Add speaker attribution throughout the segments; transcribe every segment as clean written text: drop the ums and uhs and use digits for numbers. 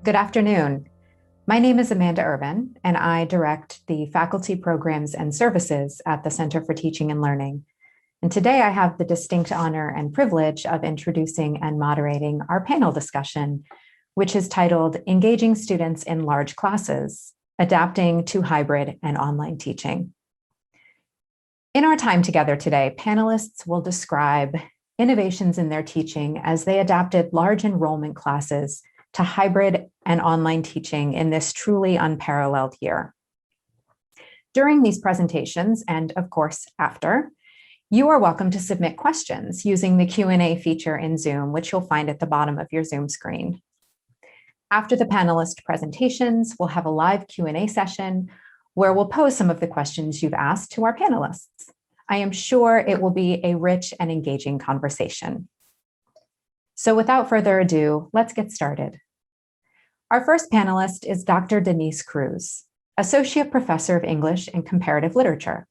Speaker 1: Good afternoon. My name is Amanda Irvin, and I direct the faculty programs and services at the Center for Teaching and Learning. And today I have the distinct honor and privilege of introducing and moderating our panel discussion, which is titled Engaging Students in Large Classes, Adapting to Hybrid and Online Teaching. In our time together today, panelists will describe innovations in their teaching as they adapted large enrollment classes to hybrid and online teaching in this truly unparalleled year. During these presentations, and of course after, you are welcome to submit questions using the Q&A feature in Zoom, which you'll find at the bottom of your Zoom screen. After the panelist presentations, we'll have a live Q&A session where we'll pose some of the questions you've asked to our panelists. I am sure it will be a rich and engaging conversation. So without further ado, let's get started. Our first panelist is Dr. Denise Cruz, Associate Professor of English and Comparative Literature.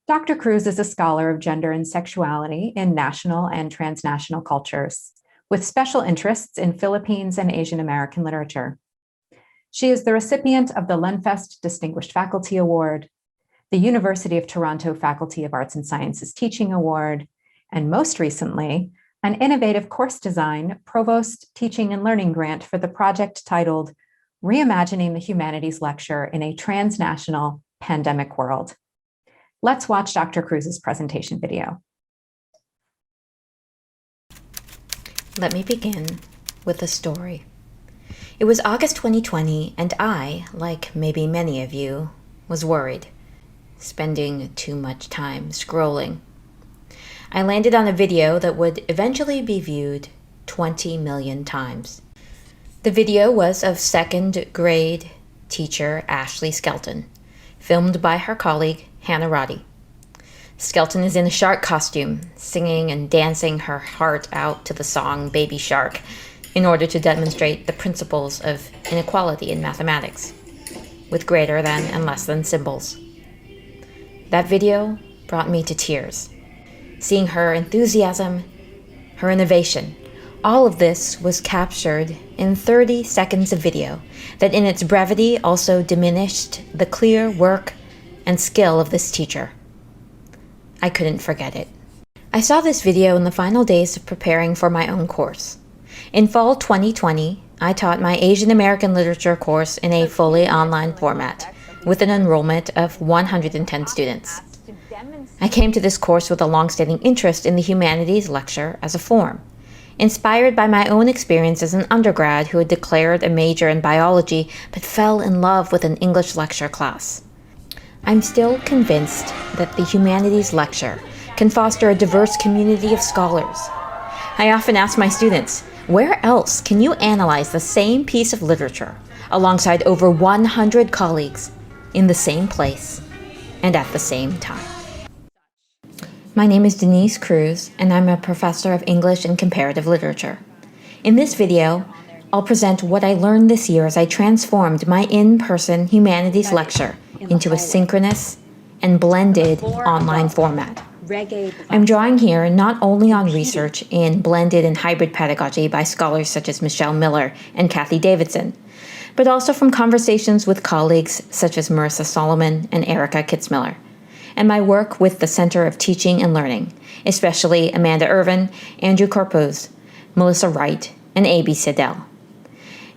Speaker 1: Dr. Cruz is a scholar of gender and sexuality in national and transnational cultures, with special interests in Philippines and Asian American literature. She is the recipient of the Lenfest Distinguished Faculty Award, the University of Toronto Faculty of Arts and Sciences Teaching Award, and most recently, an innovative course design Provost Teaching and Learning grant for the project titled Reimagining the Humanities Lecture in a Transnational Pandemic World. Let's watch Dr. Cruz's presentation video.
Speaker 2: Let me begin with a story. It was August 2020, and I, like maybe many of you, was worried, spending too much time scrolling. I landed on a video that would eventually be viewed 20 million times. The video was of second grade teacher Ashley Skelton, filmed by her colleague Hannah Roddy. Skelton is in a shark costume, singing and dancing her heart out to the song Baby Shark in order to demonstrate the principles of inequality in mathematics, with greater than and less than symbols. That video brought me to tears. Seeing her enthusiasm, her innovation, all of this was captured in 30 seconds of video that in its brevity also diminished the clear work and skill of this teacher. I couldn't forget it. I saw this video in the final days of preparing for my own course. In fall 2020, I taught my Asian American Literature course in a fully online format with an enrollment of 110 students. I came to this course with a long-standing interest in the humanities lecture as a form, inspired by my own experience as an undergrad who had declared a major in biology but fell in love with an English lecture class. I'm still convinced that the humanities lecture can foster a diverse community of scholars. I often ask my students, where else can you analyze the same piece of literature alongside over 100 colleagues in the same place and at the same time? My name is Denise Cruz, and I'm a professor of English and Comparative Literature. In this video, I'll present what I learned this year as I transformed my in-person humanities lecture into a synchronous and blended online format. I'm drawing here not only on research in blended and hybrid pedagogy by scholars such as Michelle Miller and Kathy Davidson, but also from conversations with colleagues such as Marissa Solomon and Erica Kitzmiller, and my work with the Center of Teaching and Learning, especially Amanda Irvin, Andrew Corpuz, Melissa Wright, and A.B. Siddell.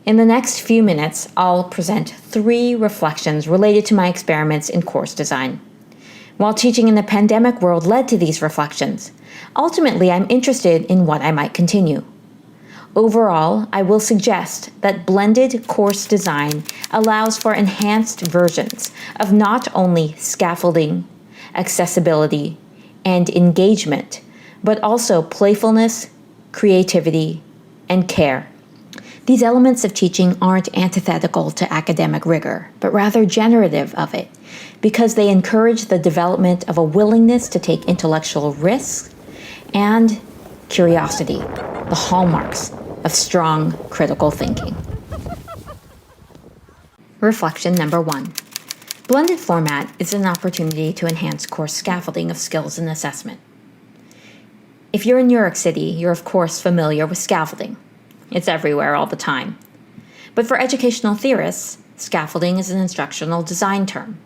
Speaker 2: In the next few minutes, I'll present 3 reflections related to my experiments in course design. While teaching in the pandemic world led to these reflections, ultimately I'm interested in what I might continue. Overall, I will suggest that blended course design allows for enhanced versions of not only scaffolding, accessibility, and engagement, but also playfulness, creativity, and care. These elements of teaching aren't antithetical to academic rigor, but rather generative of it, because they encourage the development of a willingness to take intellectual risks and curiosity, the hallmarks of strong critical thinking. Reflection number 1. Blended format is an opportunity to enhance course scaffolding of skills and assessment. If you're in New York City, you're of course familiar with scaffolding. It's everywhere all the time. But for educational theorists, scaffolding is an instructional design term.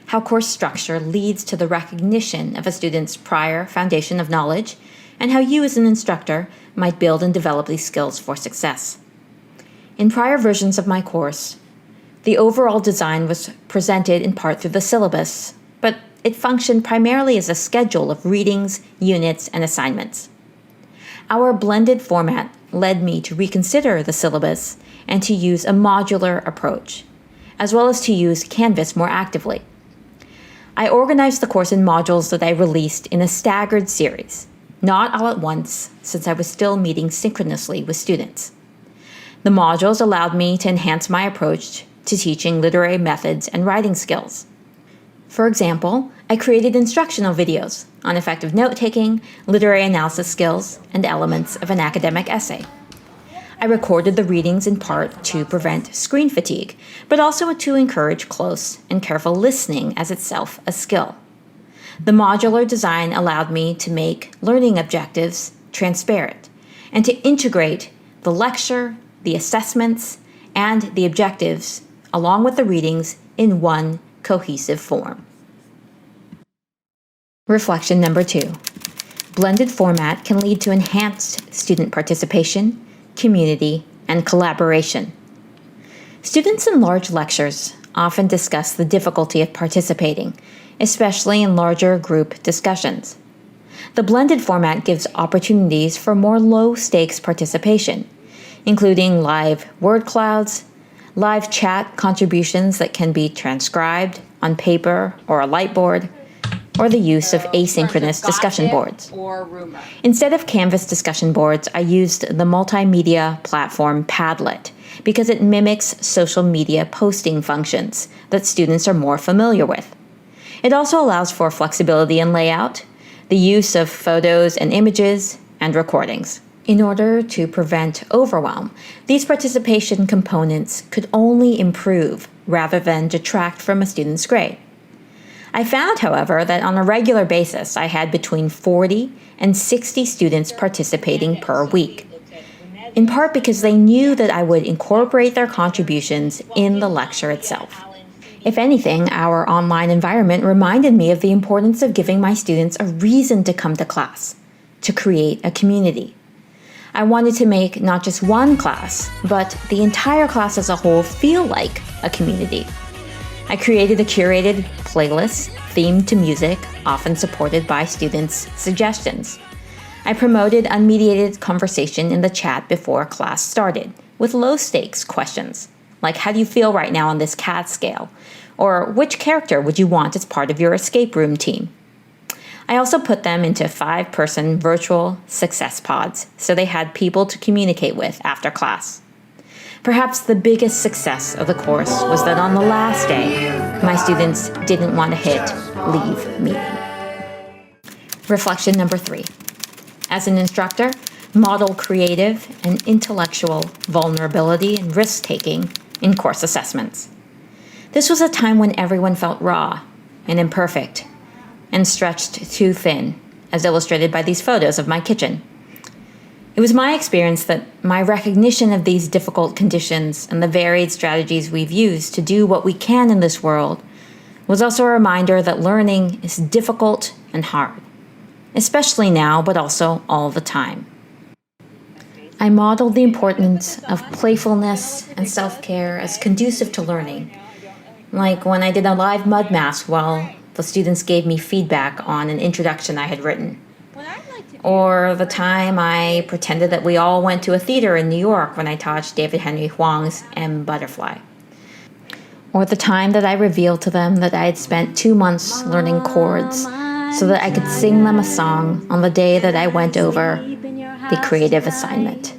Speaker 2: How course structure leads to the recognition of a student's prior foundation of knowledge, and how you as an instructor might build and develop these skills for success. In prior versions of my course, the overall design was presented in part through the syllabus, but it functioned primarily as a schedule of readings, units, and assignments. Our blended format led me to reconsider the syllabus and to use a modular approach, as well as to use Canvas more actively. I organized the course in modules that I released in a staggered series, not all at once, since I was still meeting synchronously with students. The modules allowed me to enhance my approach to teaching literary methods and writing skills. For example, I created instructional videos on effective note-taking, literary analysis skills, and elements of an academic essay. I recorded the readings in part to prevent screen fatigue, but also to encourage close and careful listening as itself a skill. The modular design allowed me to make learning objectives transparent and to integrate the lecture, the assessments, and the objectives, along with the readings, in one cohesive form. Reflection number 2. Blended format can lead to enhanced student participation, community, and collaboration. Students in large lectures often discuss the difficulty of participating, especially in larger group discussions. The blended format gives opportunities for more low-stakes participation, including live word clouds, live chat contributions that can be transcribed on paper or a lightboard, or the use of asynchronous discussion boards. Instead of Canvas discussion boards, I used the multimedia platform Padlet because it mimics social media posting functions that students are more familiar with. It also allows for flexibility in layout, the use of photos and images, and recordings. In order to prevent overwhelm, these participation components could only improve rather than detract from a student's grade. I found, however, that on a regular basis, I had between 40 and 60 students participating per week, in part because they knew that I would incorporate their contributions in the lecture itself. If anything, our online environment reminded me of the importance of giving my students a reason to come to class, to create a community. I wanted to make not just one class, but the entire class as a whole feel like a community. I created a curated playlist themed to music, often supported by students' suggestions. I promoted unmediated conversation in the chat before class started, with low-stakes questions, like how do you feel right now on this CAT scale? Or which character would you want as part of your escape room team? I also put them into 5-person virtual success pods, so they had people to communicate with after class. Perhaps the biggest success of the course was that on the last day, my students didn't want to hit leave meeting. Reflection number 3. As an instructor, model creative and intellectual vulnerability and risk-taking in course assessments. This was a time when everyone felt raw and imperfect and stretched too thin, as illustrated by these photos of my kitchen. It was my experience that my recognition of these difficult conditions and the varied strategies we've used to do what we can in this world was also a reminder that learning is difficult and hard, especially now, but also all the time. I modeled the importance of playfulness and self-care as conducive to learning, like when I did a live mud mask while the students gave me feedback on an introduction I had written. Or the time I pretended that we all went to a theater in New York when I taught David Henry Hwang's M. Butterfly. Or the time that I revealed to them that I had spent 2 months learning chords so that I could sing them a song on the day that I went over the creative assignment.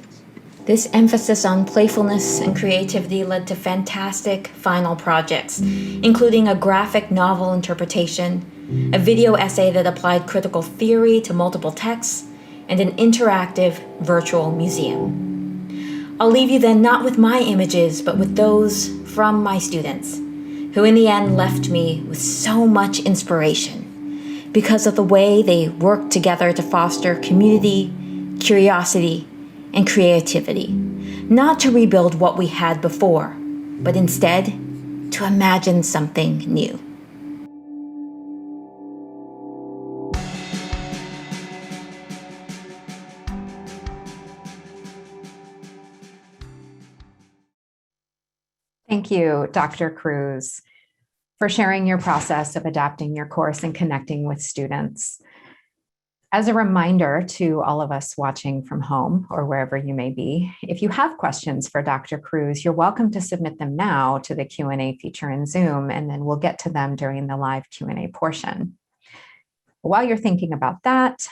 Speaker 2: This emphasis on playfulness and creativity led to fantastic final projects, including a graphic novel interpretation, a video essay that applied critical theory to multiple texts, and an interactive virtual museum. I'll leave you then not with my images, but with those from my students, who in the end left me with so much inspiration because of the way they worked together to foster community, curiosity, and creativity, not to rebuild what we had before, but instead to imagine something new.
Speaker 1: Thank you, Dr. Cruz, for sharing your process of adapting your course and connecting with students. As a reminder to all of us watching from home or wherever you may be, if you have questions for Dr. Cruz, you're welcome to submit them now to the Q&A feature in Zoom, and then we'll get to them during the live Q&A portion. While you're thinking about that,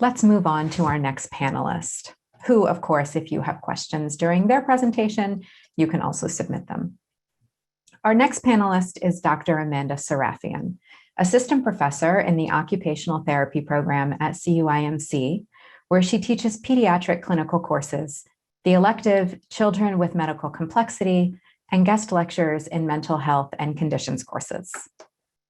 Speaker 1: let's move on to our next panelist, who, of course, if you have questions during their presentation, you can also submit them. Our next panelist is Dr. Amanda Sarafian, assistant professor in the Occupational Therapy program at CUIMC, where she teaches pediatric clinical courses, the elective Children with Medical Complexity, and guest lectures in mental health and conditions courses.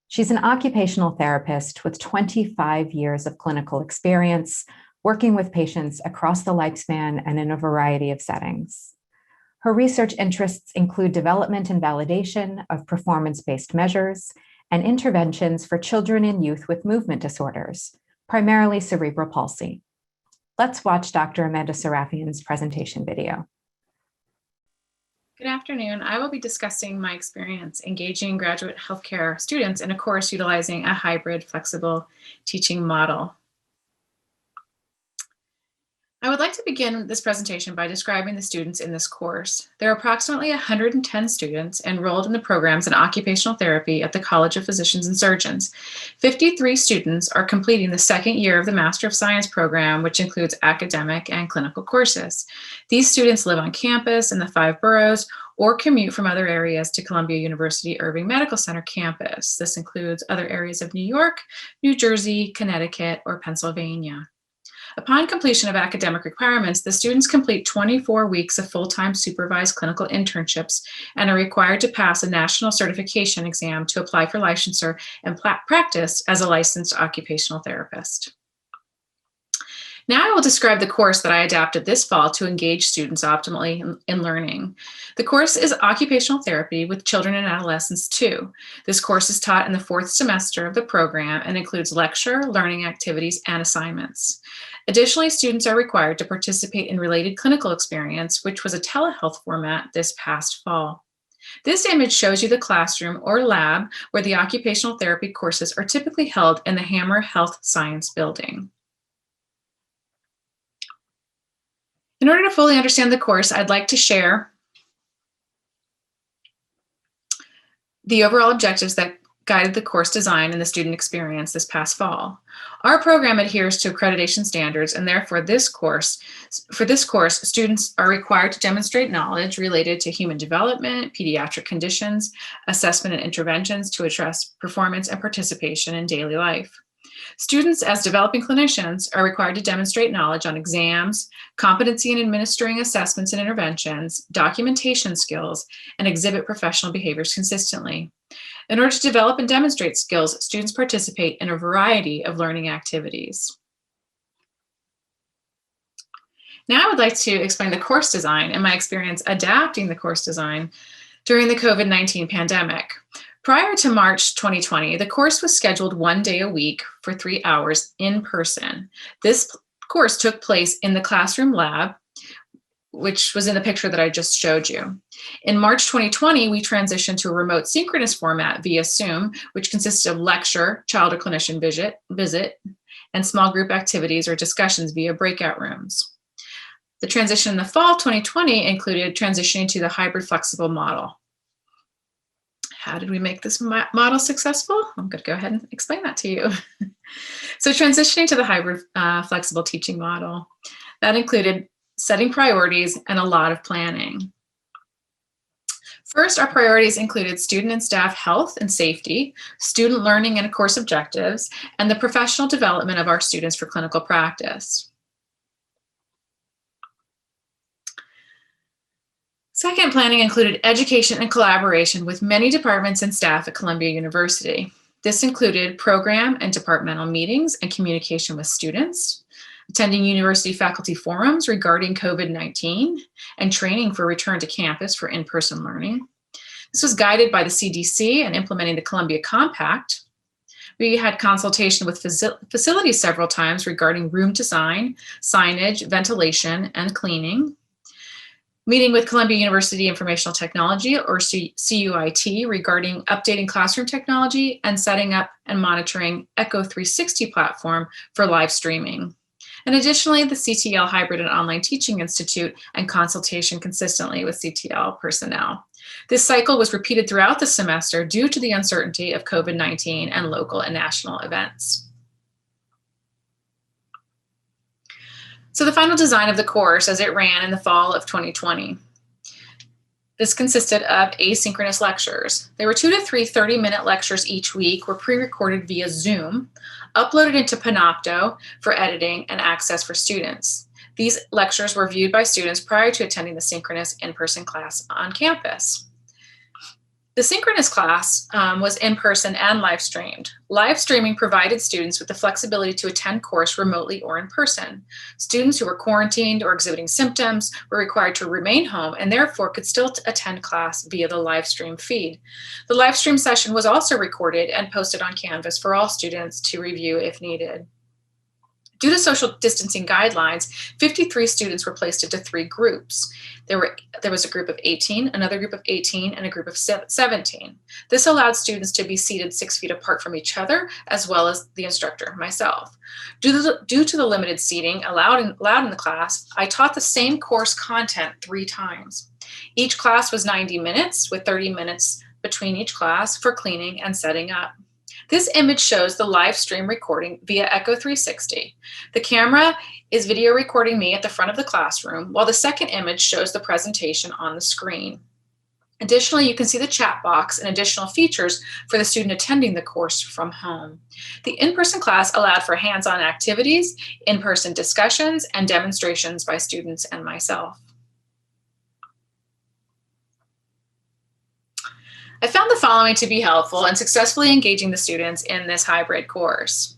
Speaker 1: She's an occupational therapist with 25 years of clinical experience, working with patients across the lifespan and in a variety of settings. Her research interests include development and validation of performance-based measures and interventions for children and youth with movement disorders, primarily cerebral palsy. Let's watch Dr. Amanda Sarafian's presentation video.
Speaker 3: Good afternoon. I will be discussing my experience engaging graduate healthcare students in a course utilizing a hybrid flexible teaching model. I would like to begin this presentation by describing the students in this course. There are approximately 110 students enrolled in the programs in occupational therapy at the College of Physicians and Surgeons. 53 students are completing the second year of the Master of Science program, which includes academic and clinical courses. These students live on campus in the 5 boroughs or commute from other areas to Columbia University Irving Medical Center campus. This includes other areas of New York, New Jersey, Connecticut, or Pennsylvania. Upon completion of academic requirements, the students complete 24 weeks of full-time supervised clinical internships and are required to pass a national certification exam to apply for licensure and practice as a licensed occupational therapist. Now I will describe the course that I adapted this fall to engage students optimally in learning. The course is Occupational Therapy with Children and Adolescents 2. This course is taught in the 4th semester of the program and includes lecture, learning activities, and assignments. Additionally, students are required to participate in related clinical experience, which was a telehealth format this past fall. This image shows you the classroom or lab where the occupational therapy courses are typically held in the Hammer Health Science building. In order to fully understand the course, I'd like to share the overall objectives that guided the course design and the student experience this past fall. Our program adheres to accreditation standards, and therefore for this course, students are required to demonstrate knowledge related to human development, pediatric conditions, assessment and interventions to address performance and participation in daily life. Students, as developing clinicians, are required to demonstrate knowledge on exams, competency in administering assessments and interventions, documentation skills, and exhibit professional behaviors consistently. In order to develop and demonstrate skills, students participate in a variety of learning activities. Now I would like to explain the course design and my experience adapting the course design during the COVID-19 pandemic. Prior to March 2020, the course was scheduled 1 day a week for 3 hours in person. This course took place in the classroom lab, which was in the picture that I just showed you. In March 2020, we transitioned to a remote synchronous format via Zoom, which consisted of lecture, child or clinician visit, and small group activities or discussions via breakout rooms. The transition in the fall 2020 included transitioning to the hybrid flexible model. How did we make this model successful? I'm going to go ahead and explain that to you. So transitioning to the hybrid flexible teaching model, that included setting priorities and a lot of planning. First, our priorities included student and staff health and safety, student learning and course objectives, and the professional development of our students for clinical practice. Second, planning included education and collaboration with many departments and staff at Columbia University. This included program and departmental meetings and communication with students, attending university faculty forums regarding COVID-19, and training for return to campus for in-person learning. This was guided by the CDC and implementing the Columbia Compact. We had consultation with facilities several times regarding room design, signage, ventilation, and cleaning. Meeting with Columbia University Informational Technology, or CUIT, regarding updating classroom technology and setting up and monitoring Echo 360 platform for live streaming. And additionally, the CTL Hybrid and Online Teaching Institute and consultation consistently with CTL personnel. This cycle was repeated throughout the semester due to the uncertainty of COVID-19 and local and national events. So the final design of the course as it ran in the fall of 2020. This consisted of asynchronous lectures. There were 2 to 3 30-minute lectures each week, were pre-recorded via Zoom, uploaded into Panopto for editing and access for students. These lectures were viewed by students prior to attending the synchronous in-person class on campus. The synchronous class was in-person and live streamed. Live streaming provided students with the flexibility to attend course remotely or in person. Students who were quarantined or exhibiting symptoms were required to remain home and therefore could still attend class via the live stream feed. The live stream session was also recorded and posted on Canvas for all students to review if needed. Due to social distancing guidelines, 53 students were placed into 3 groups. There was a group of 18, another group of 18, and a group of 17. This allowed students to be seated 6 feet apart from each other, as well as the instructor, myself. Due to the limited seating allowed in the class, I taught the same course content 3 times. Each class was 90 minutes, with 30 minutes between each class for cleaning and setting up. This image shows the live stream recording via Echo 360. The camera is video recording me at the front of the classroom, while the second image shows the presentation on the screen. Additionally, you can see the chat box and additional features for the student attending the course from home. The in-person class allowed for hands-on activities, in-person discussions, and demonstrations by students and myself. I found the following to be helpful in successfully engaging the students in this hybrid course.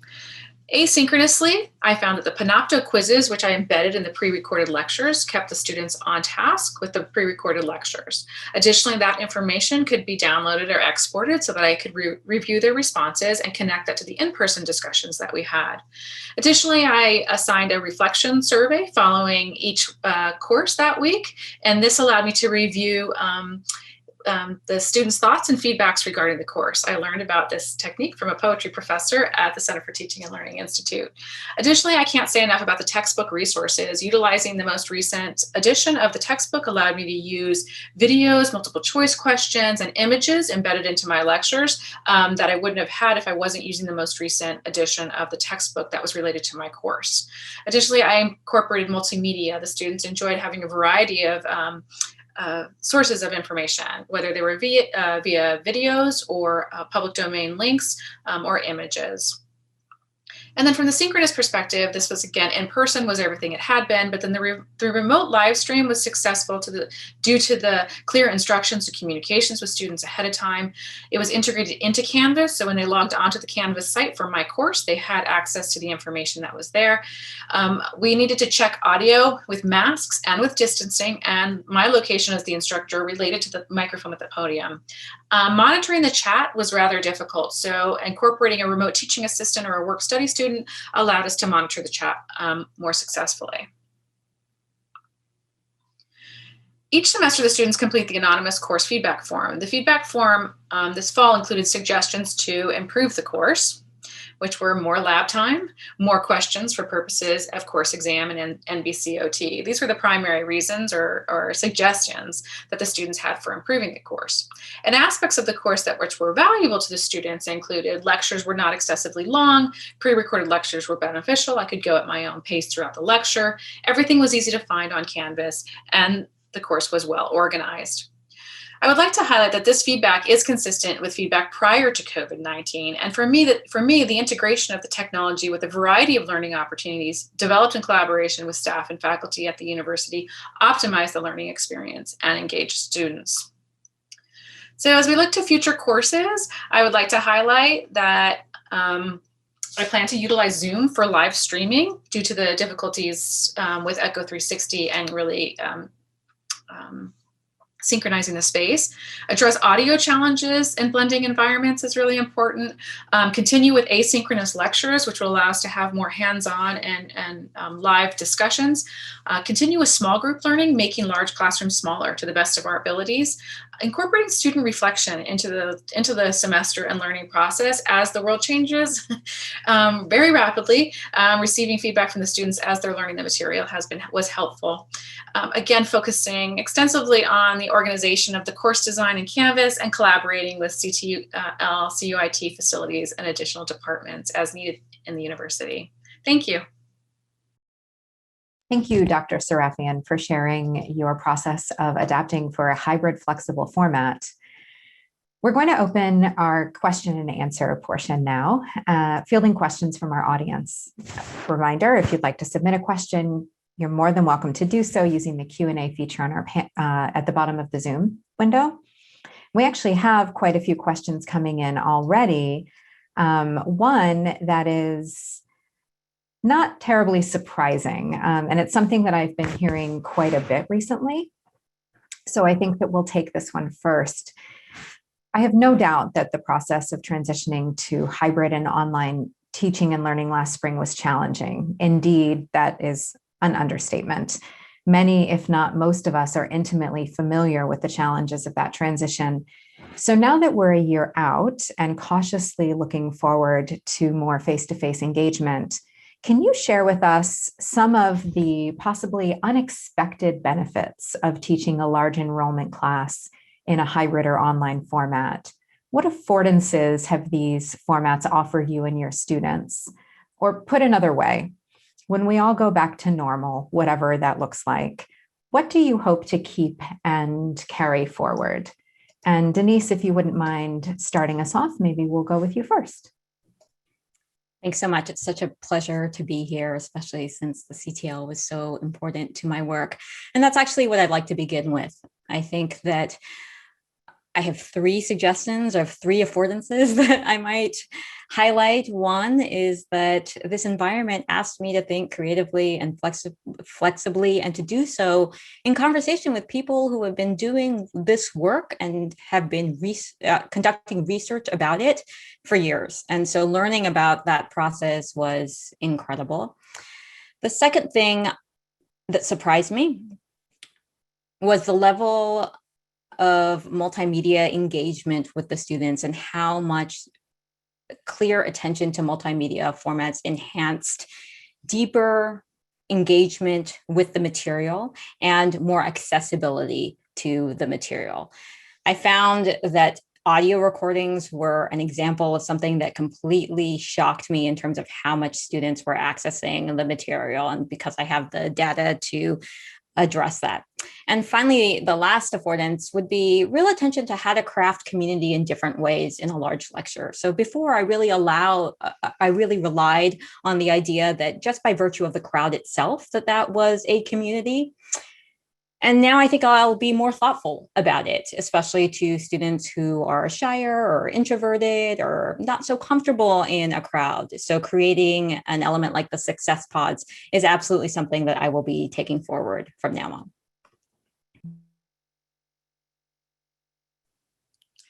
Speaker 3: Asynchronously, I found that the Panopto quizzes, which I embedded in the pre-recorded lectures, kept the students on task with the pre-recorded lectures. Additionally, that information could be downloaded or exported so that I could review their responses and connect that to the in-person discussions that we had. Additionally, I assigned a reflection survey following each course that week, and this allowed me to review the students' thoughts and feedbacks regarding the course. I learned about this technique from a poetry professor at the Center for Teaching and Learning Institute. Additionally, I can't say enough about the textbook resources. Utilizing the most recent edition of the textbook allowed me to use videos, multiple choice questions, and images embedded into my lectures that I wouldn't have had if I wasn't using the most recent edition of the textbook that was related to my course. Additionally, I incorporated multimedia. The students enjoyed having a variety of sources of information, whether they were via videos or public domain links or images. And then from the synchronous perspective, this was, again, in person was everything it had been, but then the remote live stream was successful due to the clear instructions and communications with students ahead of time. It was integrated into Canvas, so when they logged onto the Canvas site for my course, they had access to the information that was there. We needed to check audio with masks and with distancing, and my location as the instructor related to the microphone at the podium. Monitoring the chat was rather difficult, so incorporating a remote teaching assistant or a work study student allowed us to monitor the chat more successfully. Each semester, the students complete the anonymous course feedback form. The feedback form this fall included suggestions to improve the course, which were more lab time, more questions for purposes of course exam and NBCOT. These were the primary reasons or suggestions that the students had for improving the course. And aspects of the course which were valuable to the students included lectures were not excessively long, pre-recorded lectures were beneficial, I could go at my own pace throughout the lecture, everything was easy to find on Canvas, and the course was well organized. I would like to highlight that this feedback is consistent with feedback prior to COVID-19. And for me, the integration of the technology with a variety of learning opportunities developed in collaboration with staff and faculty at the university optimized the learning experience and engaged students. So as we look to future courses, I would like to highlight that I plan to utilize Zoom for live streaming due to the difficulties with Echo 360 and really synchronizing the space. Address audio challenges in blending environments is really important. Continue with asynchronous lectures, which will allow us to have more hands-on and live discussions. Continue with small group learning, making large classrooms smaller to the best of our abilities. Incorporating student reflection into the semester and learning process as the world changes very rapidly. Receiving feedback from the students as they're learning the material was helpful. Again, focusing extensively on the organization of the course design and Canvas and collaborating with CUIT facilities and additional departments as needed in the university. Thank you.
Speaker 1: Thank you, Dr. Sarafian, for sharing your process of adapting for a hybrid flexible format. We're going to open our question and answer portion now, fielding questions from our audience. Reminder, if you'd like to submit a question, you're more than welcome to do so using the Q&A feature on our at the bottom of the Zoom window. We actually have quite a few questions coming in already. One that is not terribly surprising, and it's something that I've been hearing quite a bit recently. So I think that we'll take this one first. I have no doubt that the process of transitioning to hybrid and online teaching and learning last spring was challenging. Indeed, that is an understatement. Many, if not most of us, are intimately familiar with the challenges of that transition. So now that we're a year out and cautiously looking forward to more face-to-face engagement, can you share with us some of the possibly unexpected benefits of teaching a large enrollment class in a hybrid or online format? What affordances have these formats offered you and your students? Or put another way, when we all go back to normal, whatever that looks like, what do you hope to keep and carry forward? And Denise, if you wouldn't mind starting us off, maybe we'll go with you first.
Speaker 4: Thanks so much. It's such a pleasure to be here, especially since the CTL was so important to my work. And that's actually what I'd like to begin with. I think that I have 3 suggestions of 3 affordances that I might highlight. One is that this environment asked me to think creatively and flexibly, and to do so in conversation with people who have been doing this work and have been conducting research about it for years. And so learning about that process was incredible. The second thing that surprised me was the level of multimedia engagement with the students and how much clear attention to multimedia formats enhanced deeper engagement with the material and more accessibility to the material. I found that audio recordings were an example of something that completely shocked me in terms of how much students were accessing the material, and because I have the data to address that. And finally, the last affordance would be real attention to how to craft community in different ways in a large lecture. So before, I really relied on the idea that just by virtue of the crowd itself, that was a community. And now I think I'll be more thoughtful about it, especially to students who are shyer or introverted or not so comfortable in a crowd. So creating an element like the success pods is absolutely something that I will be taking forward from now on.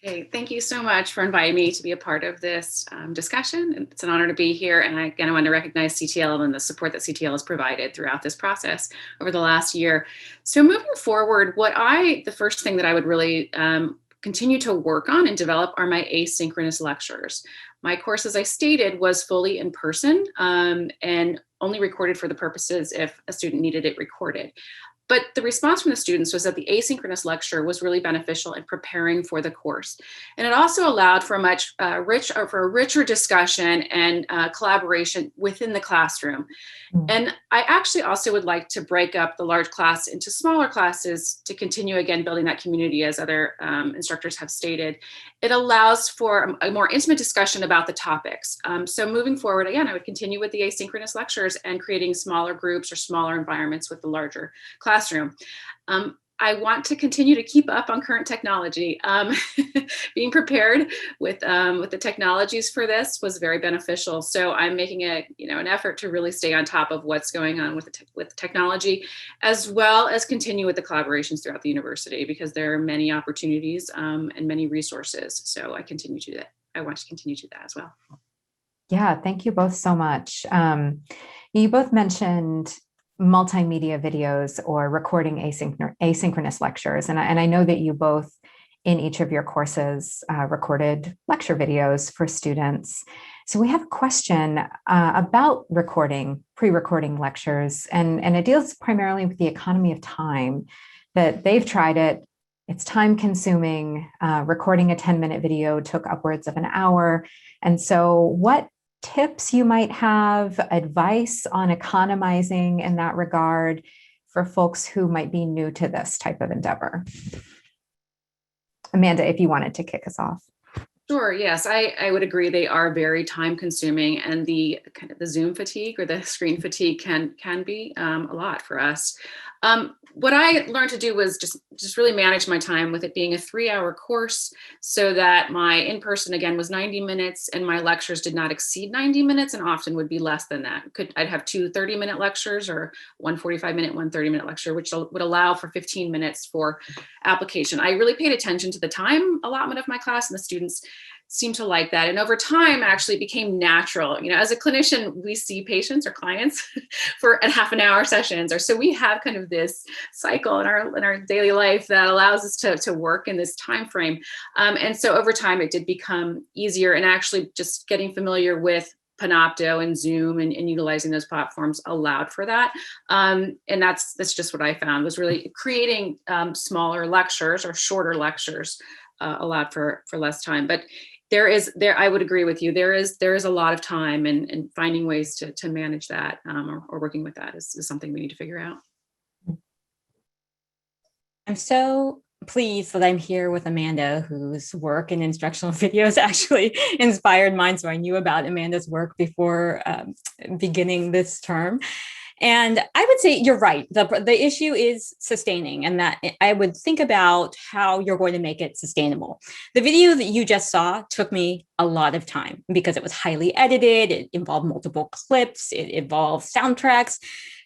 Speaker 3: Hey, thank you so much for inviting me to be a part of this discussion. It's an honor to be here. And I want to recognize CTL and the support that CTL has provided throughout this process over the last year. So moving forward, the first thing that I would really continue to work on and develop are my asynchronous lectures. My course, as I stated, was fully in person and only recorded for the purposes if a student needed it recorded. But the response from the students was that the asynchronous lecture was really beneficial in preparing for the course. And it also allowed for a richer discussion and collaboration within the classroom. And I actually also would like to break up the large class into smaller classes to continue, again, building that community, as other instructors have stated. It allows for a more intimate discussion about the topics. So moving forward, again, I would continue with the asynchronous lectures and creating smaller groups or smaller environments with the larger classroom. I want to continue to keep up on current technology. Being prepared with the technologies for this was very beneficial. So I'm making an effort to really stay on top of what's going on with technology, as well as continue with the collaborations throughout the university, because there are many opportunities and many resources. So I want to continue to do that as well.
Speaker 1: Yeah, thank you both so much. You both mentioned multimedia videos or recording asynchronous lectures. And I know that you both, in each of your courses, recorded lecture videos for students. So we have a question about pre-recording lectures, and it deals primarily with the economy of time, that they've tried it. It's time consuming. Recording a 10-minute video took upwards of an hour. And so what tips you might have, advice on economizing in that regard for folks who might be new to this type of endeavor? Amanda, if you wanted to kick us off.
Speaker 3: Sure. Yes, I would agree. They are very time consuming, and the kind of the Zoom fatigue or the screen fatigue can be a lot for us. What I learned to do was just really manage my time, with it being a 3-hour course, so that my in-person again was 90 minutes and my lectures did not exceed 90 minutes and often would be less than that. I'd have 2 30-minute lectures, or one 45-minute, one 30-minute lecture, which would allow for 15 minutes for application. I really paid attention to the time allotment of my class, and the students seemed to like that. And over time, actually it became natural. As a clinician, we see patients or clients for at half an hour sessions, or so we have kind of this cycle in our daily life that allows us to work in this time frame. And so over time, it did become easier, and actually just getting familiar with Panopto and Zoom and utilizing those platforms allowed for that. And that's just what I found, was really creating smaller lectures or shorter lectures allowed for less time. But I would agree with you. There is a lot of time, and finding ways to manage that or working with that is something we need to figure out.
Speaker 4: I'm so pleased that I'm here with Amanda, whose work in instructional videos actually inspired mine. So I knew about Amanda's work before beginning this term. And I would say you're right. The issue is sustaining, and that I would think about how you're going to make it sustainable. The video that you just saw took me a lot of time because it was highly edited. It involved multiple clips. It involved soundtracks.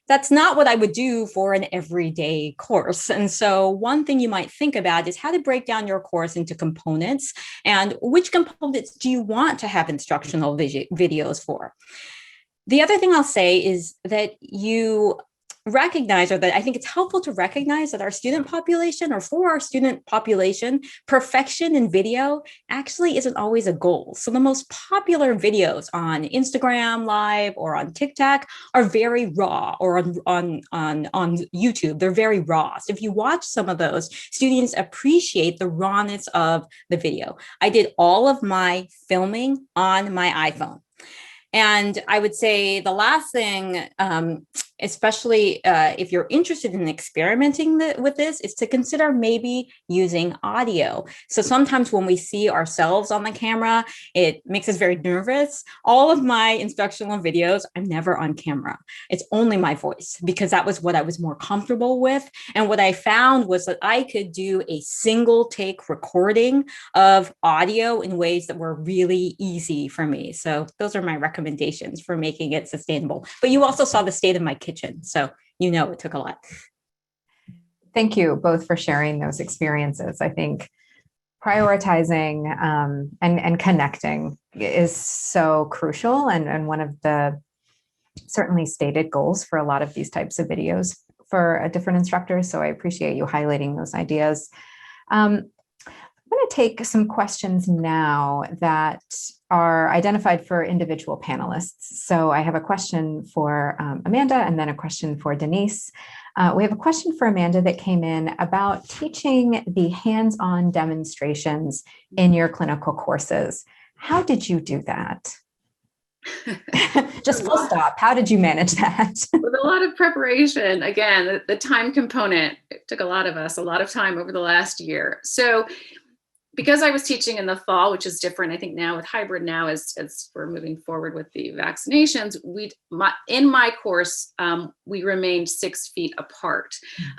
Speaker 4: That's not what I would do for an everyday course. And so one thing you might think about is how to break down your course into components, and which components do you want to have instructional videos for. The other thing I'll say is that you recognize, or that I think it's helpful to recognize, that our student population, or for our student population, perfection in video actually isn't always a goal. So the most popular videos on Instagram Live or on TikTok are very raw, or on YouTube, they're very raw. So if you watch some of those, students appreciate the rawness of the video. I did all of my filming on my iPhone. And I would say the last thing, especially if you're interested in experimenting with this, is to consider maybe using audio. So sometimes when we see ourselves on the camera, it makes us very nervous. All of my instructional videos, I'm never on camera. It's only my voice, because that was what I was more comfortable with. And what I found was that I could do a single take recording of audio in ways that were really easy for me. So those are my recommendations for making it sustainable. But you also saw the state of my kitchen, so it took a lot.
Speaker 1: Thank you both for sharing those experiences. I think prioritizing and connecting is so crucial, and one of the certainly stated goals for a lot of these types of videos for different instructors. So I appreciate you highlighting those ideas. I'm going to take some questions now that are identified for individual panelists. So I have a question for Amanda, and then a question for Denise. We have a question for Amanda that came in about teaching the hands-on demonstrations in your clinical courses. How did you do that? Just full stop. How did you manage that?
Speaker 3: With a lot of preparation. Again, the time component, it took a lot of us a lot of time over the last year. So because I was teaching in the fall, which is different, I think now with hybrid now as we're moving forward with the vaccinations, in my course, we remained 6 feet apart.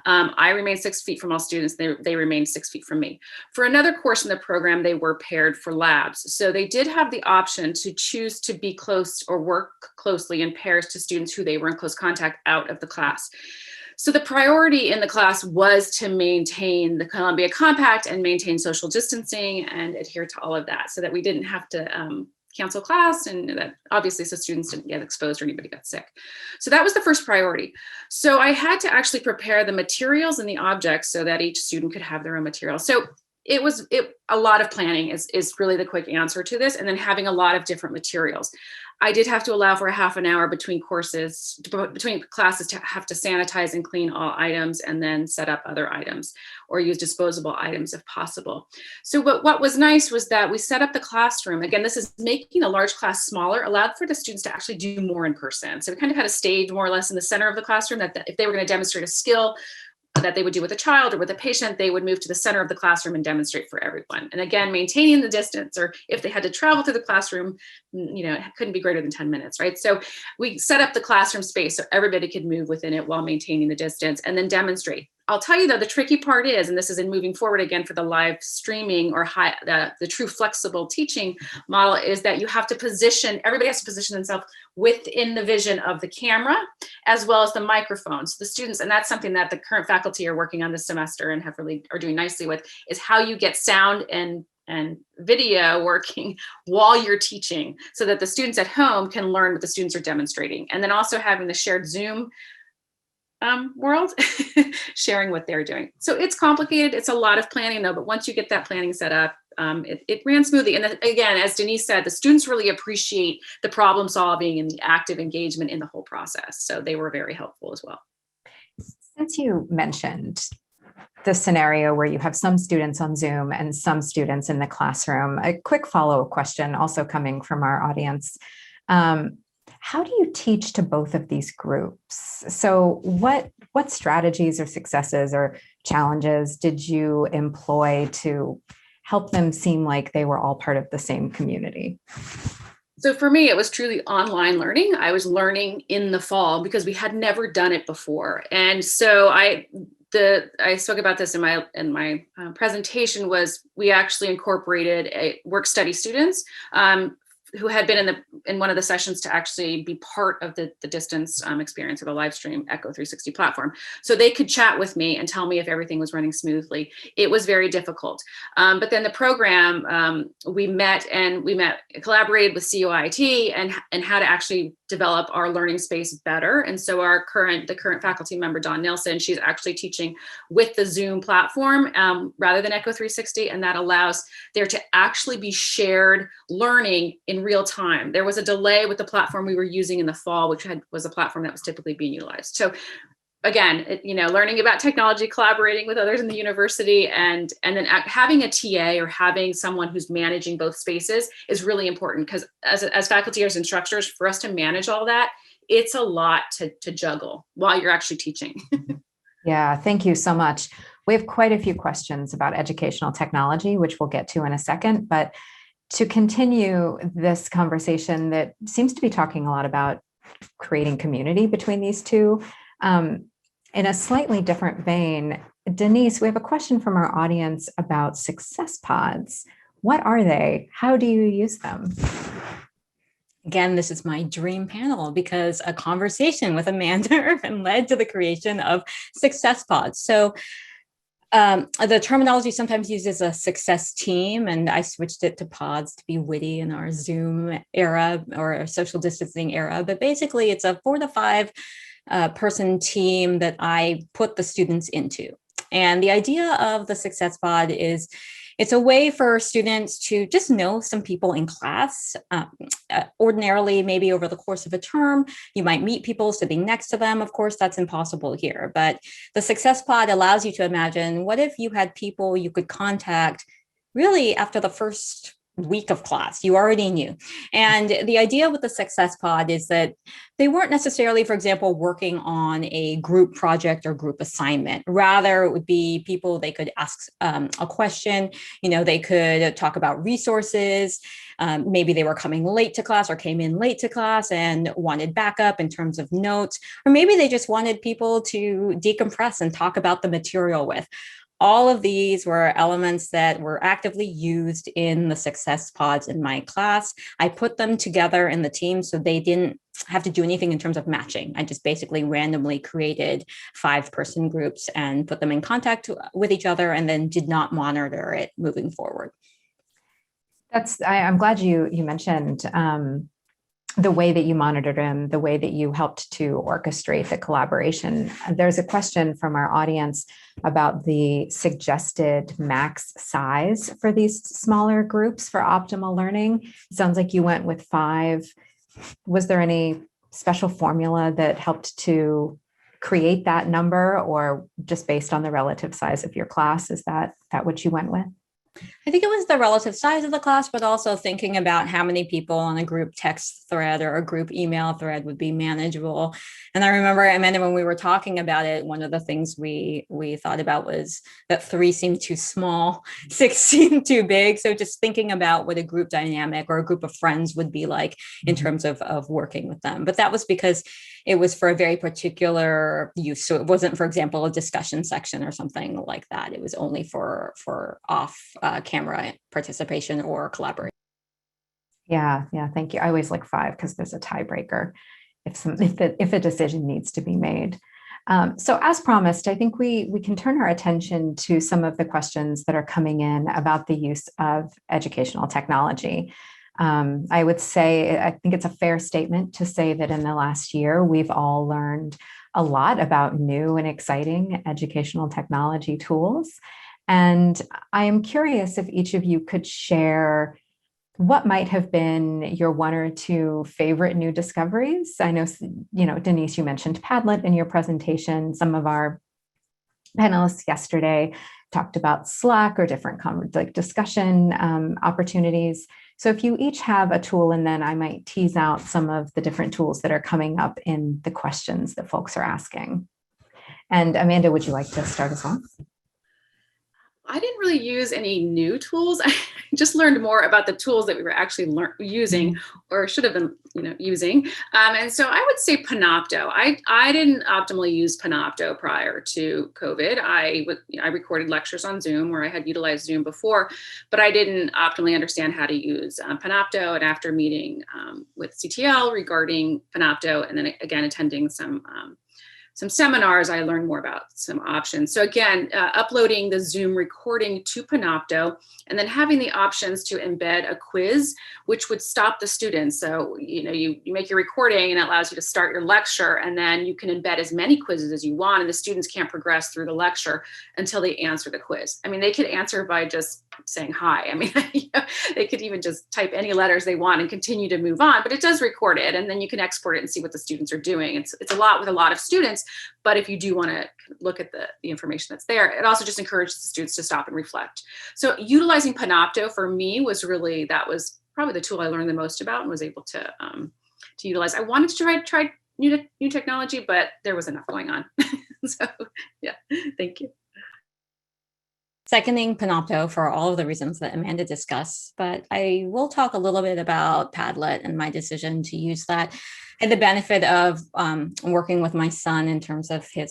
Speaker 3: I remained 6 feet from all students. They remained 6 feet from me. For another course in the program, they were paired for labs. So they did have the option to choose to be close or work closely in pairs to students who they were in close contact out of the class. So the priority in the class was to maintain the Columbia Compact and maintain social distancing and adhere to all of that so that we didn't have to cancel class, and that obviously so students didn't get exposed or anybody got sick. So that was the first priority. So I had to actually prepare the materials and the objects so that each student could have their own material. So it was a lot of planning is really the quick answer to this, and then having a lot of different materials. I did have to allow for a half an hour between classes to have to sanitize and clean all items and then set up other items or use disposable items if possible. So what was nice was that we set up the classroom. Again, this is making a large class smaller, allowed for the students to actually do more in person. So we kind of had a stage more or less in the center of the classroom that if they were going to demonstrate a skill that they would do with a child or with a patient, they would move to the center of the classroom and demonstrate for everyone. And again, maintaining the distance, or if they had to travel through the classroom, it couldn't be greater than 10 minutes, right? So we set up the classroom space so everybody could move within it while maintaining the distance and then demonstrate. I'll tell you though, the tricky part is, and this is in moving forward again for the live streaming or the true flexible teaching model, is that you have to everybody has to position themselves within the vision of the camera as well as the microphone. So the students, and that's something that the current faculty are working on this semester and are doing nicely with, is how you get sound and video working while you're teaching so that the students at home can learn what the students are demonstrating. And then also having the shared Zoom world, sharing what they're doing. So it's complicated. It's a lot of planning though, but once you get that planning set up, it ran smoothly. And again, as Denise said, the students really appreciate the problem solving and the active engagement in the whole process. So they were very helpful as well.
Speaker 1: Since you mentioned the scenario where you have some students on Zoom and some students in the classroom, a quick follow-up question also coming from our audience. How do you teach to both of these groups? So what strategies or successes or challenges did you employ to help them seem like they were all part of the same community?
Speaker 3: So for me, it was truly online learning. I was learning in the fall because we had never done it before. And so I spoke about this in my presentation. Was we actually incorporated a work study students who had been in one of the sessions to actually be part of the distance experience of the live stream Echo 360 platform. So they could chat with me and tell me if everything was running smoothly. It was very difficult. But then the program, we collaborated with COIT and how to actually develop our learning space better. And so the current faculty member, Dawn Nelson, she's actually teaching with the Zoom platform rather than Echo 360. And that allows there to actually be shared learning in real time. There was a delay with the platform we were using in the fall, which was a platform that was typically being utilized. So again, learning about technology, collaborating with others in the university, and then having a TA or having someone who's managing both spaces is really important, because as faculty, as instructors, for us to manage all that, it's a lot to juggle while you're actually teaching.
Speaker 1: Yeah, thank you so much. We have quite a few questions about educational technology, which we'll get to in a second, but to continue this conversation that seems to be talking a lot about creating community between these two, in a slightly different vein, Denise, we have a question from our audience about success pods. What are they? How do you use them?
Speaker 4: Again, this is my dream panel because a conversation with Amanda Irvin led to the creation of success pods. So the terminology sometimes uses a success team, and I switched it to pods to be witty in our Zoom era or our social distancing era. But basically, it's a 4 to 5 person team that I put the students into. And the idea of the success pod is it's a way for students to just know some people in class. Ordinarily, maybe over the course of a term, you might meet people sitting next to them. Of course, that's impossible here. But the success pod allows you to imagine, what if you had people you could contact really after the first week of class. You already knew. And the idea with the Success Pod is that they weren't necessarily, for example, working on a group project or group assignment. Rather, it would be people they could ask a question. They could talk about resources. Maybe they were coming late to class or came in late to class and wanted backup in terms of notes. Or maybe they just wanted people to decompress and talk about the material with. All of these were elements that were actively used in the success pods in my class. I put them together in the team so they didn't have to do anything in terms of matching. I just basically randomly created 5-person groups and put them in contact with each other and then did not monitor it moving forward.
Speaker 1: I'm glad you mentioned the way that you monitored them, the way that you helped to orchestrate the collaboration. There's a question from our audience about the suggested max size for these smaller groups for optimal learning. It sounds like you went with 5. Was there any special formula that helped to create that number, or just based on the relative size of your class? Is that what you went with?
Speaker 4: I think it was the relative size of the class, but also thinking about how many people on a group text thread or a group email thread would be manageable. And I remember, Amanda, when we were talking about it, one of the things we thought about was that 3 seemed too small, 6 seemed too big. So just thinking about what a group dynamic or a group of friends would be like in terms of working with them. But that was because it was for a very particular use. So it wasn't, for example, a discussion section or something like that. It was only for off camera participation or collaboration.
Speaker 1: Yeah. Thank you. I always like 5 because there's a tiebreaker if a decision needs to be made. So as promised, I think we can turn our attention to some of the questions that are coming in about the use of educational technology. I would say, I think it's a fair statement to say that in the last year, we've all learned a lot about new and exciting educational technology tools. And I am curious if each of you could share what might have been your 1 or 2 favorite new discoveries. I know, Denise, you mentioned Padlet in your presentation. Some of our panelists yesterday talked about Slack or different discussion opportunities. So if you each have a tool, and then I might tease out some of the different tools that are coming up in the questions that folks are asking. And Amanda, would you like to start us off?
Speaker 3: I didn't really use any new tools. I just learned more about the tools that we were actually using or should have been using. And so I would say Panopto. I didn't optimally use Panopto prior to COVID. I recorded lectures on Zoom, where I had utilized Zoom before, but I didn't optimally understand how to use Panopto. And after meeting with CTL regarding Panopto, and then again attending some seminars, I learned more about some options. So again, uploading the Zoom recording to Panopto, and then having the options to embed a quiz, which would stop the students. So, you make your recording and it allows you to start your lecture, and then you can embed as many quizzes as you want, and the students can't progress through the lecture until they answer the quiz. I mean, they could answer by just saying hi. I mean, they could even just type any letters they want and continue to move on, but it does record it, and then you can export it and see what the students are doing. It's a lot with a lot of students, but if you do want to look at the information that's there, it also just encourages the students to stop and reflect. So utilizing Panopto for me was probably the tool I learned the most about and was able to utilize. I wanted to try new technology, but there was enough going on. So yeah, thank you.
Speaker 4: Seconding Panopto for all of the reasons that Amanda discussed, but I will talk a little bit about Padlet and my decision to use that. I had the benefit of working with my son in terms of he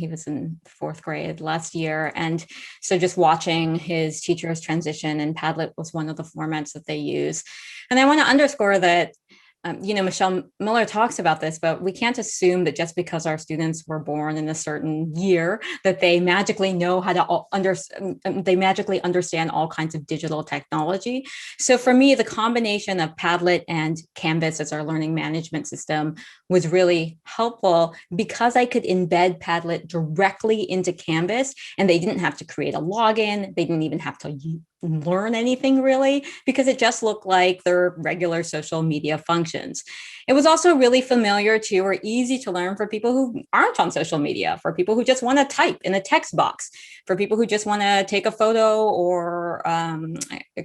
Speaker 4: was in 4th grade last year. And so just watching his teachers transition, and Padlet was one of the formats that they use. And I want to underscore that Michelle Miller talks about this, but we can't assume that just because our students were born in a certain year that they magically know how to they magically understand all kinds of digital technology. So for me, the combination of Padlet and Canvas as our learning management system was really helpful because I could embed Padlet directly into Canvas, and they didn't have to create a login. They didn't even have to learn anything really, because it just looked like their regular social media functions. It was also really familiar to or easy to learn for people who aren't on social media, for people who just want to type in a text box, for people who just want to take a photo or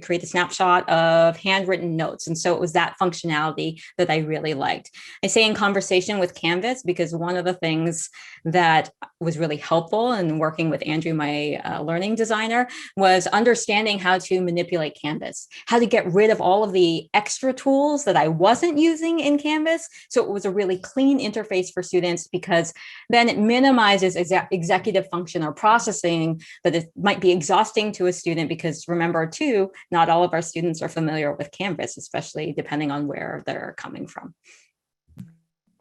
Speaker 4: create a snapshot of handwritten notes. And so it was that functionality that I really liked. I say in conversation with Canvas, because one of the things that was really helpful in working with Andrew, my learning designer, was understanding how to manipulate Canvas, how to get rid of all of the extra tools that I wasn't using in Canvas. So it was a really clean interface for students, because then it minimizes executive function or processing that it might be exhausting to a student, because remember too, not all of our students are familiar with Canvas, especially depending on where they're coming from.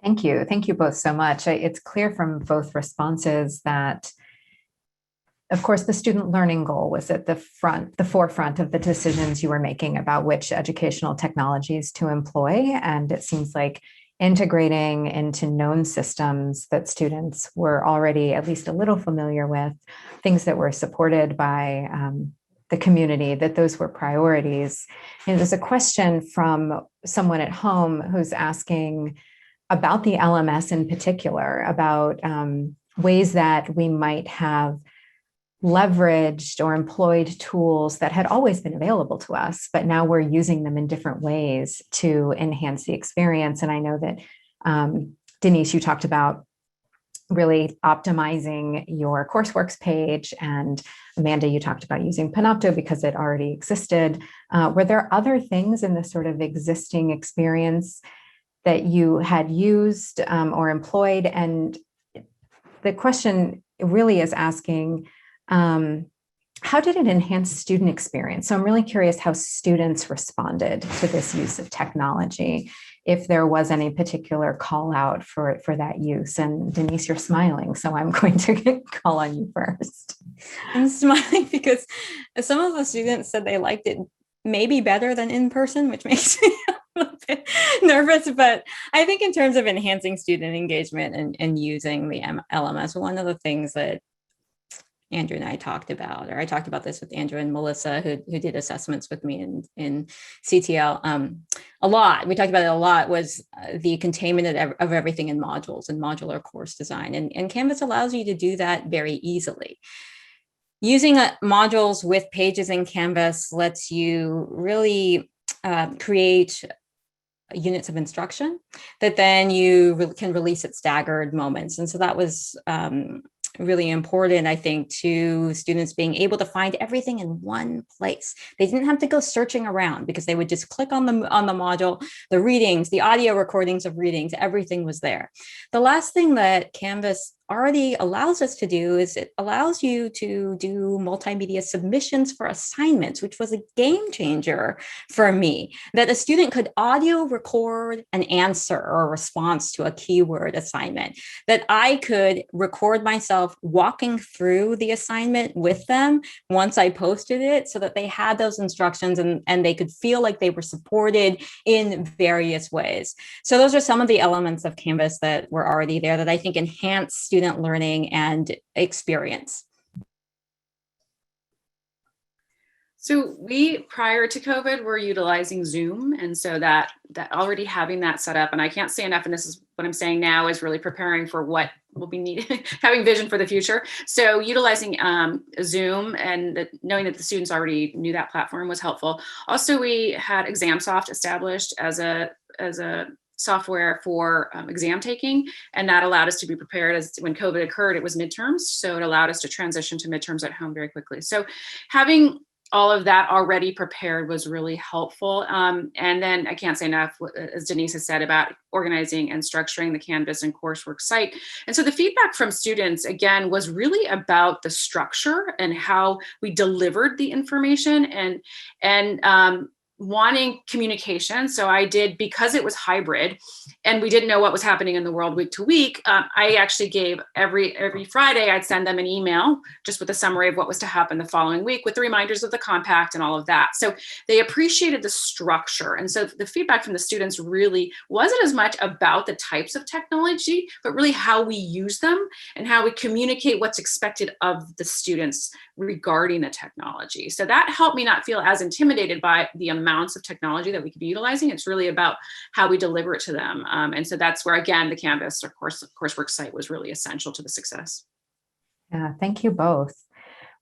Speaker 1: Thank you. Thank you both so much. It's clear from both responses that, of course, the student learning goal was at the forefront of the decisions you were making about which educational technologies to employ. And it seems like integrating into known systems that students were already at least a little familiar with, things that were supported by the community, that those were priorities. And there's a question from someone at home who's asking about the LMS in particular, about ways that we might have leveraged or employed tools that had always been available to us, but now we're using them in different ways to enhance the experience. And I know that, Denise, you talked about really optimizing your courseworks page, and Amanda, you talked about using Panopto because it already existed. Were there other things in the sort of existing experience that you had used or employed? And the question really is asking, how did it enhance student experience? So I'm really curious how students responded to this use of technology, if there was any particular call out for that use. And Denise, you're smiling, so I'm going to call on you first.
Speaker 4: I'm smiling because some of the students said they liked it maybe better than in person, which makes me a little bit nervous. But I think in terms of enhancing student engagement and using the LMS, one of the things that Andrew and I talked about, or I talked about this with Andrew and Melissa, who did assessments with me in CTL a lot. We talked about it a lot, was the containment of everything in modules and modular course design. And Canvas allows you to do that very easily. Using modules with pages in Canvas lets you really create units of instruction that then you can release at staggered moments. And so that was really important, I think, to students being able to find everything in one place. They didn't have to go searching around, because they would just click on the module, the readings, the audio recordings of readings, everything was there. The last thing that Canvas already allows us to do is it allows you to do multimedia submissions for assignments, which was a game changer for me, that a student could audio record an answer or a response to a keyword assignment, that I could record myself walking through the assignment with them once I posted it, so that they had those instructions and they could feel like they were supported in various ways. So those are some of the elements of Canvas that were already there that I think enhance student learning and experience.
Speaker 3: So we, prior to COVID, were utilizing Zoom. And so that already having that set up, and I can't say enough, and this is what I'm saying now, is really preparing for what will be needed, having vision for the future. So utilizing Zoom and knowing that the students already knew that platform was helpful. Also, we had ExamSoft established as a software for exam taking, and that allowed us to be prepared. As when COVID occurred, it was midterms, so it allowed us to transition to midterms at home very quickly. So having all of that already prepared was really helpful. And then I can't say enough, as Denise has said, about organizing and structuring the Canvas and coursework site. And so the feedback from students, again, was really about the structure and how we delivered the information and wanting communication. So I did, because it was hybrid and we didn't know what was happening in the world week to week, I actually gave every Friday, I'd send them an email just with a summary of what was to happen the following week with the reminders of the compact and all of that. So they appreciated the structure. And so the feedback from the students really wasn't as much about the types of technology, but really how we use them and how we communicate what's expected of the students regarding the technology. So that helped me not feel as intimidated by the amounts of technology that we could be utilizing. It's really about how we deliver it to them. And so that's where, again, the Canvas or coursework site was really essential to the success.
Speaker 1: Yeah, thank you both.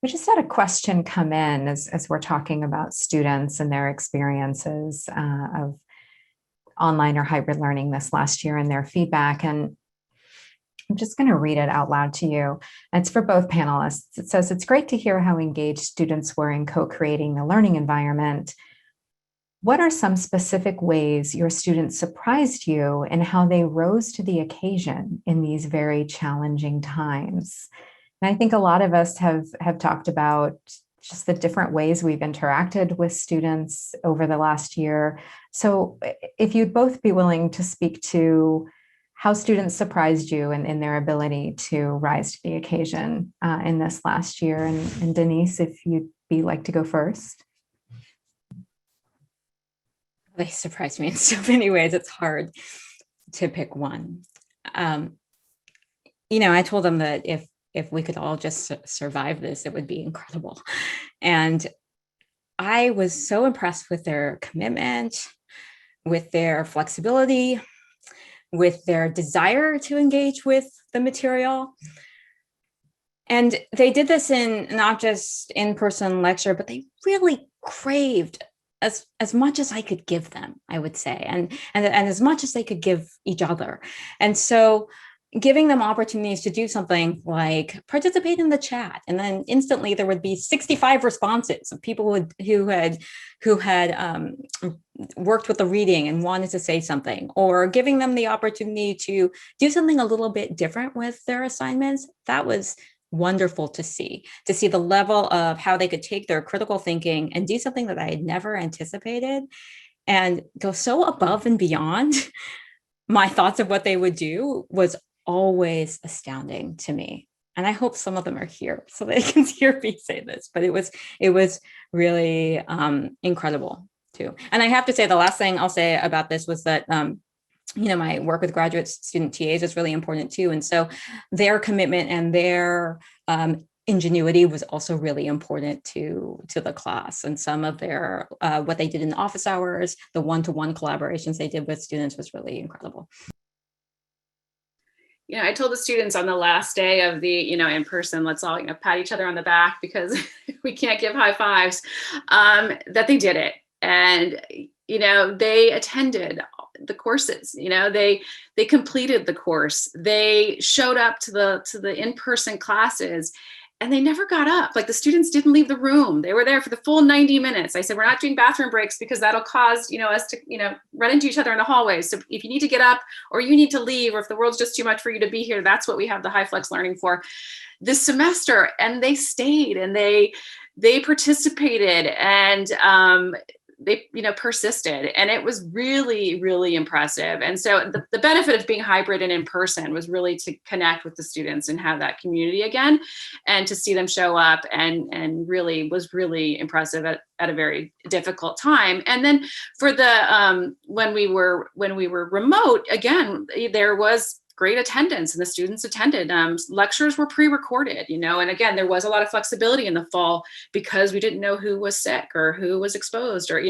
Speaker 1: We just had a question come in as we're talking about students and their experiences of online or hybrid learning this last year and their feedback. And I'm just going to read it out loud to you. It's for both panelists. It says, it's great to hear how engaged students were in co-creating the learning environment. What are some specific ways your students surprised you and how they rose to the occasion in these very challenging times? And I think a lot of us have talked about just the different ways we've interacted with students over the last year. So if you'd both be willing to speak to how students surprised you in their ability to rise to the occasion in this last year. And Denise, if you'd be like to go first.
Speaker 4: They surprised me in so many ways. It's hard to pick one. I told them that if we could all just survive this, it would be incredible. And I was so impressed with their commitment, with their flexibility, with their desire to engage with the material. And they did this in not just in-person lecture, but they really craved as much as I could give them, I would say, and as much as they could give each other. And so giving them opportunities to do something like participate in the chat, and then instantly there would be 65 responses of people who had worked with the reading and wanted to say something, or giving them the opportunity to do something a little bit different with their assignments. That was wonderful to see the level of how they could take their critical thinking and do something that I had never anticipated and go so above and beyond my thoughts of what they would do was always astounding to me. And I hope some of them are here so they can hear me say this, but it was really incredible too. And I have to say, the last thing I'll say about this was that my work with graduate student TAs is really important too. And so their commitment and their ingenuity was also really important to the class. And some of their, what they did in the office hours, the one-to-one collaborations they did with students was really incredible.
Speaker 3: I told the students on the last day of the, in person, let's all, pat each other on the back because we can't give high fives, that they did it. And, they attended the courses, they completed the course, they showed up to the in-person classes, and they never got up. Like, the students didn't leave the room. They were there for the full 90 minutes. I said, we're not doing bathroom breaks because that'll cause, us to, run into each other in the hallways. So if you need to get up or you need to leave, or if the world's just too much for you to be here, that's what we have the high flex learning for this semester. And they stayed and they participated and, they, persisted, and it was really, really impressive. And so the benefit of being hybrid and in person was really to connect with the students and have that community again, and to see them show up and really was really impressive at a very difficult time. And then for the, when we were remote, again, there was great attendance and the students attended. Lectures were pre-recorded, and again, there was a lot of flexibility in the fall because we didn't know who was sick or who was exposed or,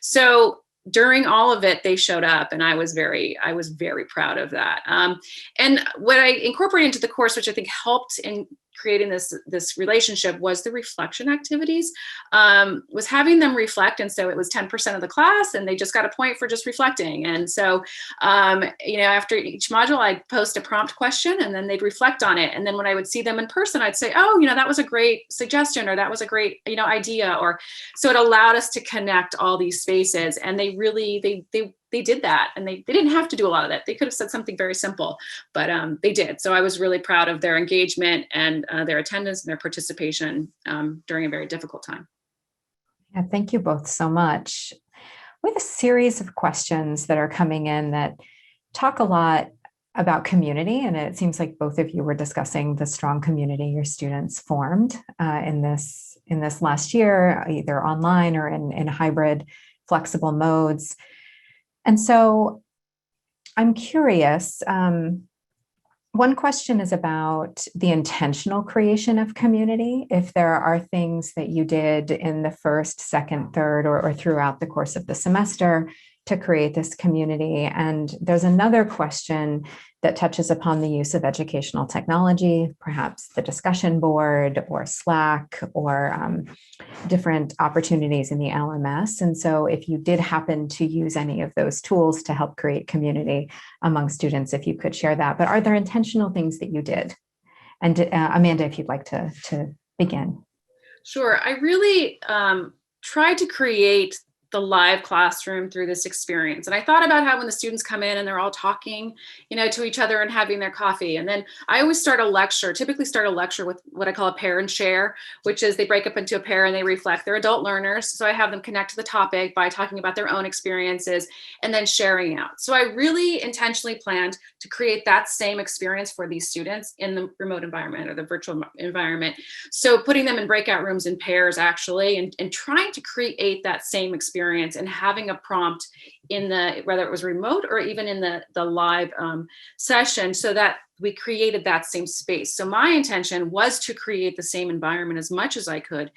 Speaker 3: so during all of it, they showed up, and I was very proud of that. And what I incorporated into the course, which I think helped in creating this relationship, was the reflection activities, was having them reflect. And so it was 10% of the class, and they just got a point for just reflecting. And so, after each module, I'd post a prompt question, and then they'd reflect on it. And then when I would see them in person, I'd say, oh, that was a great suggestion, or that was a great, idea. Or so it allowed us to connect all these spaces. And they really, they did that, and they didn't have to do a lot of that. They could have said something very simple, but they did. So I was really proud of their engagement and their attendance and their participation during a very difficult time.
Speaker 1: Yeah, thank you both so much. We have a series of questions that are coming in that talk a lot about community, and it seems like both of you were discussing the strong community your students formed in this last year, either online or in hybrid flexible modes. And so I'm curious, One question is about the intentional creation of community. If there are things that you did in the first, second, third, or throughout the course of the semester to create this community. And there's another question that touches upon the use of educational technology, perhaps the discussion board or Slack or different opportunities in the LMS. And so if you did happen to use any of those tools to help create community among students, if you could share that. But are there intentional things that you did? And Amanda, if you'd like to begin.
Speaker 3: Sure. I really tried to create the live classroom through this experience. And I thought about how when the students come in and they're all talking, to each other and having their coffee. And then I always typically start a lecture with what I call a pair and share, which is they break up into a pair and they reflect. They're adult learners. So I have them connect to the topic by talking about their own experiences and then sharing out. So I really intentionally planned to create that same experience for these students in the remote environment or the virtual environment. So putting them in breakout rooms in pairs actually, and trying to create that same experience and having a prompt in whether it was remote or even in the live session, so that we created that same space. So my intention was to create the same environment as much as I could,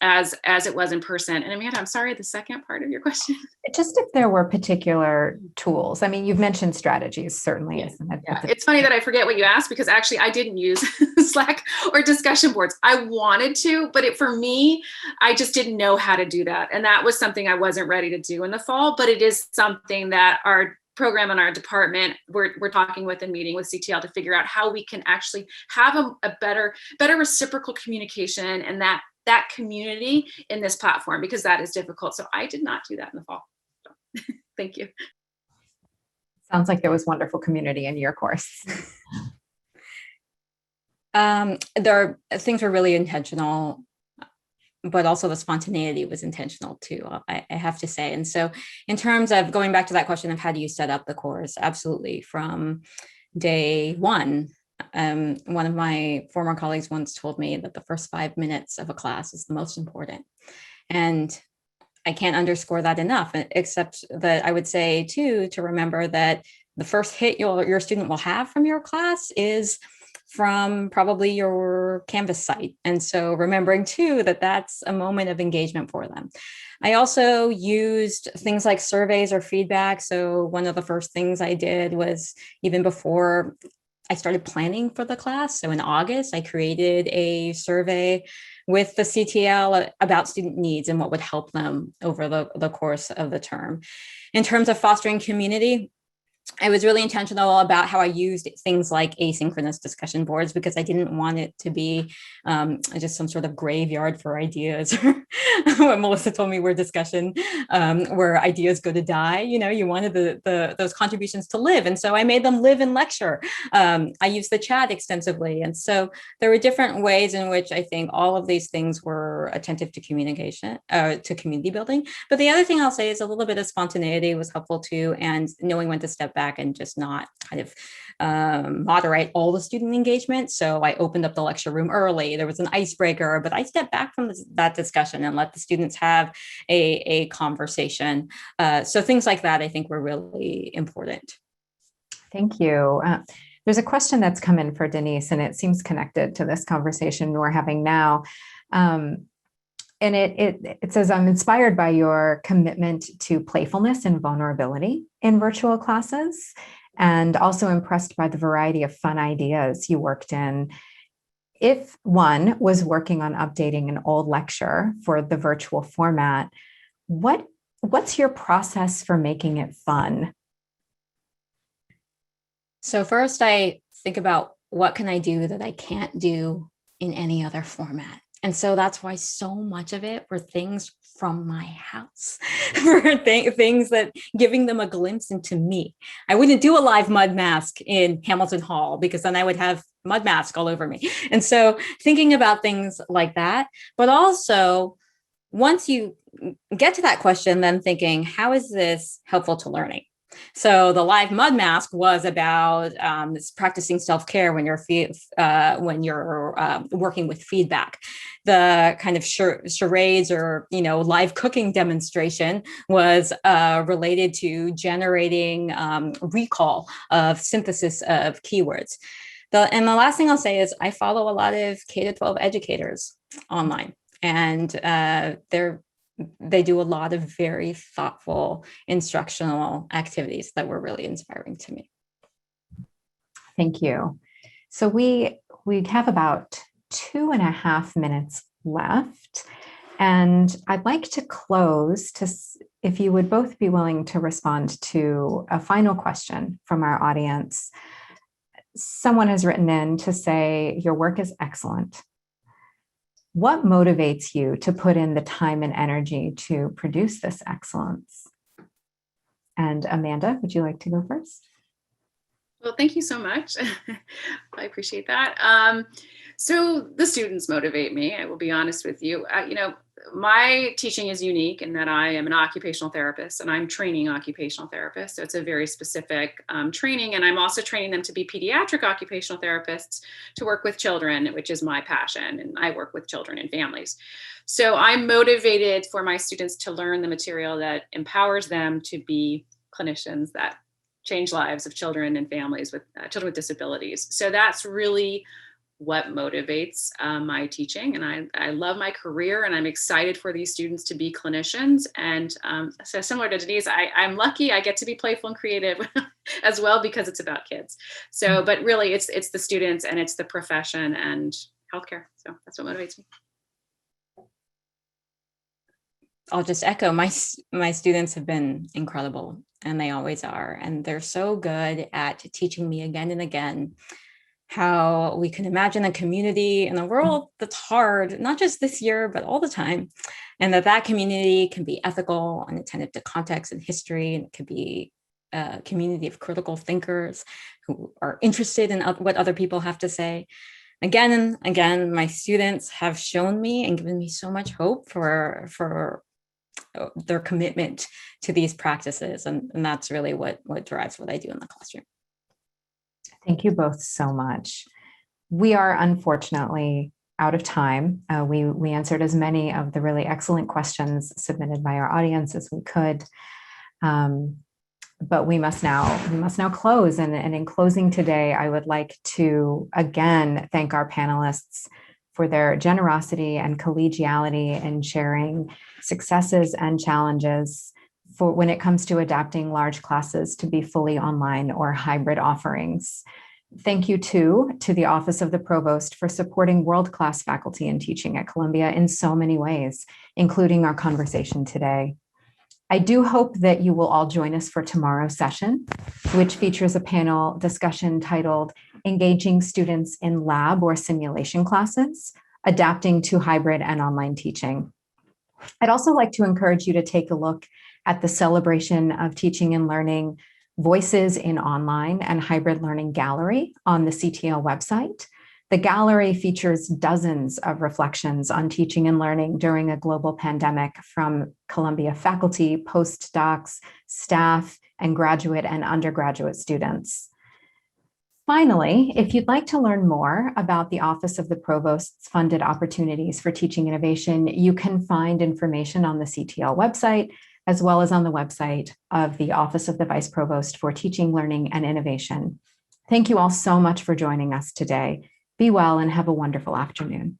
Speaker 3: as it was in person. And Amanda, I'm sorry, the second part of your question.
Speaker 1: Just if there were particular tools. I mean, you've mentioned strategies, certainly.
Speaker 3: Yeah.
Speaker 1: Isn't it?
Speaker 3: Yeah. It's funny that I forget what you asked, because actually I didn't use Slack or discussion boards. I wanted to, but for me, I just didn't know how to do that. And that was something I wasn't ready to do in the fall, but it is something that our program and our department we're talking with and meeting with CTL to figure out how we can actually have a better reciprocal communication and that community in this platform, because that is difficult. So I did not do that in the fall. So, thank you.
Speaker 1: Sounds like there was wonderful community in your course.
Speaker 4: Things were really intentional, but also the spontaneity was intentional too, I have to say. And so in terms of going back to that question of how do you set up the course, absolutely. From day one, one of my former colleagues once told me that the first 5 minutes of a class is the most important. And I can't underscore that enough, except that I would say too, to remember that the first hit your student will have from your class is from probably your Canvas site. And so remembering too, that that's a moment of engagement for them. I also used things like surveys or feedback. So one of the first things I did was, even before I started planning for the class, so in August, I created a survey with the CTL about student needs and what would help them over the course of the term. In terms of fostering community, I was really intentional about how I used things like asynchronous discussion boards, because I didn't want it to be just some sort of graveyard for ideas. What Melissa told me were discussion where ideas go to die. You wanted those contributions to live. And so I made them live in lecture. I used the chat extensively. And so there were different ways in which I think all of these things were attentive to communication, to community building. But the other thing I'll say is a little bit of spontaneity was helpful too, and knowing when to step back and just not kind of moderate all the student engagement. So I opened up the lecture room early. There was an icebreaker, but I stepped back from that discussion and let the students have a conversation. So things like that, I think, were really important.
Speaker 1: Thank you. There's a question that's come in for Denise, and it seems connected to this conversation we're having now. And it says, I'm inspired by your commitment to playfulness and vulnerability in virtual classes, and also impressed by the variety of fun ideas you worked in. If one was working on updating an old lecture for the virtual format, what's your process for making it fun?
Speaker 4: So first, I think about what can I do that I can't do in any other format. And so that's why so much of it were things from my house, for things that giving them a glimpse into me. I wouldn't do a live mud mask in Hamilton Hall, because then I would have mud mask all over me. And so thinking about things like that, but also once you get to that question, then thinking, how is this helpful to learning? So the live mud mask was about practicing self-care when you're working with feedback. The kind of charades or live cooking demonstration was related to generating recall of synthesis of keywords. And the last thing I'll say is I follow a lot of K-12 educators online, and they do a lot of very thoughtful instructional activities that were really inspiring to me.
Speaker 1: Thank you. So we have about 2.5 minutes left, and I'd like to close if you would both be willing to respond to a final question from our audience. Someone has written in to say, your work is excellent. What motivates you to put in the time and energy to produce this excellence? And Amanda, would you like to go first?
Speaker 3: Well, thank you so much. I appreciate that. So the students motivate me. I will be honest with you. My teaching is unique in that I am an occupational therapist and I'm training occupational therapists. So it's a very specific training. And I'm also training them to be pediatric occupational therapists to work with children, which is my passion. And I work with children and families. So I'm motivated for my students to learn the material that empowers them to be clinicians that change lives of children and families with children with disabilities. So that's really what motivates my teaching. And I love my career and I'm excited for these students to be clinicians. And so similar to Denise, I'm lucky I get to be playful and creative as well because it's about kids. So, but really it's the students and it's the profession and healthcare. So that's what motivates me.
Speaker 4: I'll just echo, my students have been incredible and they always are. And they're so good at teaching me again and again how we can imagine a community in a world that's hard, not just this year, but all the time. And that community can be ethical and attentive to context and history. And it could be a community of critical thinkers who are interested in what other people have to say. Again and again, my students have shown me and given me so much hope for their commitment to these practices. And that's really what drives what I do in the classroom.
Speaker 1: Thank you both so much. We are unfortunately out of time. We answered as many of the really excellent questions submitted by our audience as we could. But we must now close. And in closing today, I would like to again thank our panelists for their generosity and collegiality in sharing successes and challenges for when it comes to adapting large classes to be fully online or hybrid offerings. Thank you too to the Office of the Provost for supporting world-class faculty and teaching at Columbia in so many ways, including our conversation today. I do hope that you will all join us for tomorrow's session, which features a panel discussion titled Engaging Students in Lab or Simulation Classes, Adapting to Hybrid and Online Teaching. I'd also like to encourage you to take a look at the Celebration of Teaching and Learning Voices in Online and Hybrid Learning Gallery on the CTL website. The gallery features dozens of reflections on teaching and learning during a global pandemic from Columbia faculty, postdocs, staff, and graduate and undergraduate students. Finally, if you'd like to learn more about the Office of the Provost's funded opportunities for teaching innovation, you can find information on the CTL website, as well as on the website of the Office of the Vice Provost for Teaching, Learning, and Innovation. Thank you all so much for joining us today. Be well and have a wonderful afternoon.